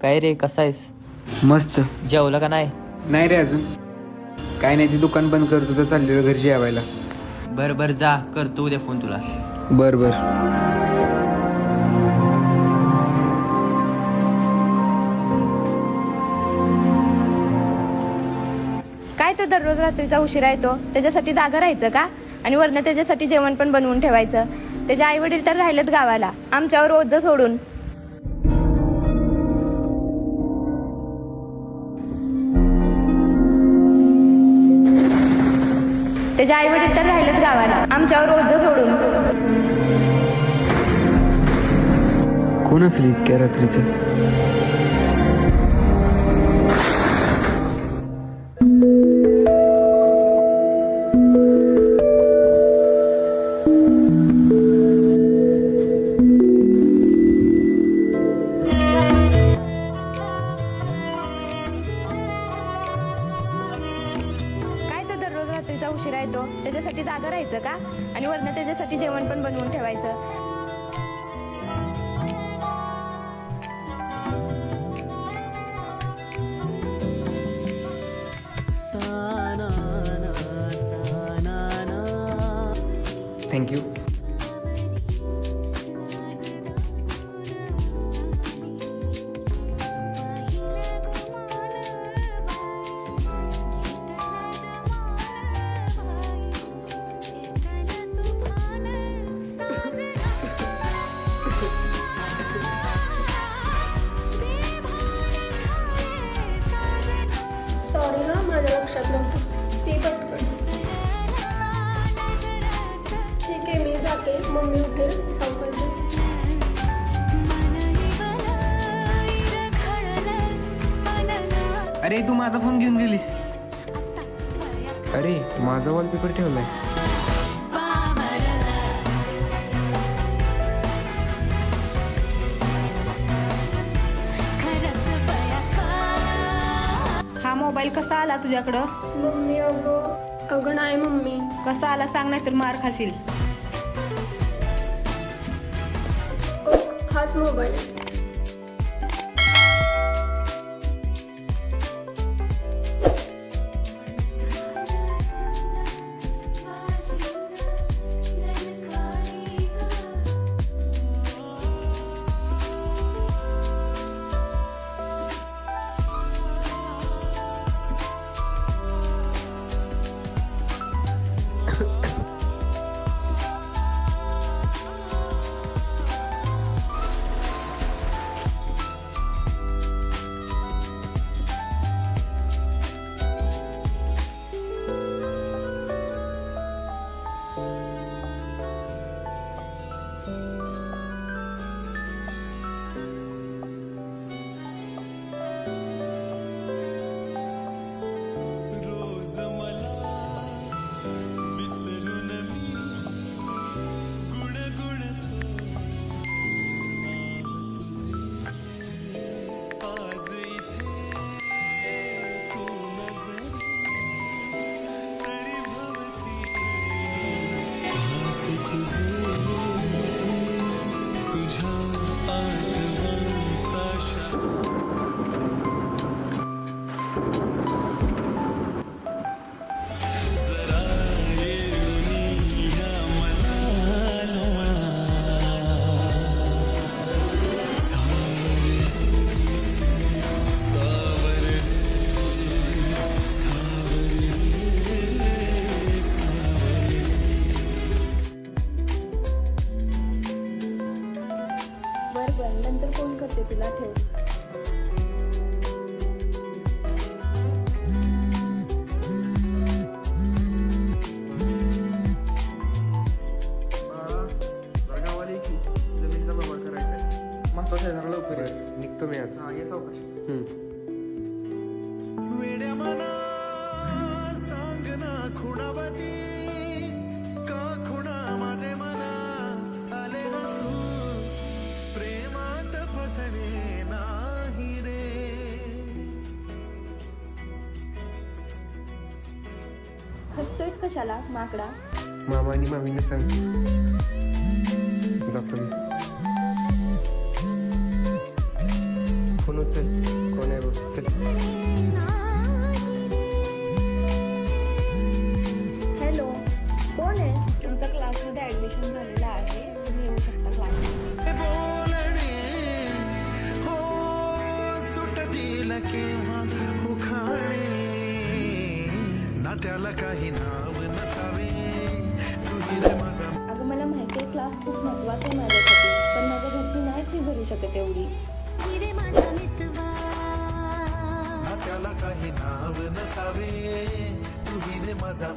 काय रे, कसा आहेस? मस्त. जेवलं का नाही? नाही रे अजून. काय नाही, ते दुकान बंद करतो तर चाललेलं घरी जेवायला. बरं बरं, जा, करतो उद्या फोन तुला. बर बर. काय तो दररोज रात्रीचा उशिरा येतो, त्याच्यासाठी जागा राहायचं का? आणि वरनं त्याच्यासाठी जेवण पण बनवून ठेवायचं. त्याचे आई वडील तर राहिलेत गावाला, आमच्यावर ओझं सोडून. त्याचे आई वडील तर राहिलेत गावाला, आमच्यावर ओझं सोडून. कोण असेल इतक्या रात्रीचं? काय तो दररोज रात्रीचा उशिरा येतो, त्याच्यासाठी जागा राहायचं का? आणि वरनं त्याच्यासाठी जेवण पण बनवून ठेवायचं. थँक्यू. सॉरी हा, माझ्या लक्षात नव्हतं. ती पटकन. ठीक आहे, मी जाते. मम्मी उठेल सांगायचं. अरे तू माझा फोन घेऊन गेलीस. अरे माझा वॉलपेपर ठेवलाय. हा मोबाईल कसा आला तुझ्याकडं? मम्मी अगं नाही मम्मी. कसा आला सांग, नाही तर मार खाशील. हाच मोबाईल आहे. बरं नंतर फोन करते तुला, ठेव. निघतो मी आज. हसतोयस कशाला माकडा? मामा आणि मामीने सांग. जातो मी. फोन उचल. कोण आहे बघ. चल. हॅलो, कोण आहे? तुमच्या क्लासमध्ये ॲडमिशन झालेलं आहे, तुम्ही येऊ शकता क्लासमध्ये. त्याला काही नाव नसावे तुझी रे माझा अगं मला माहिती आहे क्लास खूप महत्त्वाचा आहे माझ्यासाठी, पण माझ्या घरची नाही फी भरू शकत एवढी. त्याला काही नाव नसावे तुझी रे माझा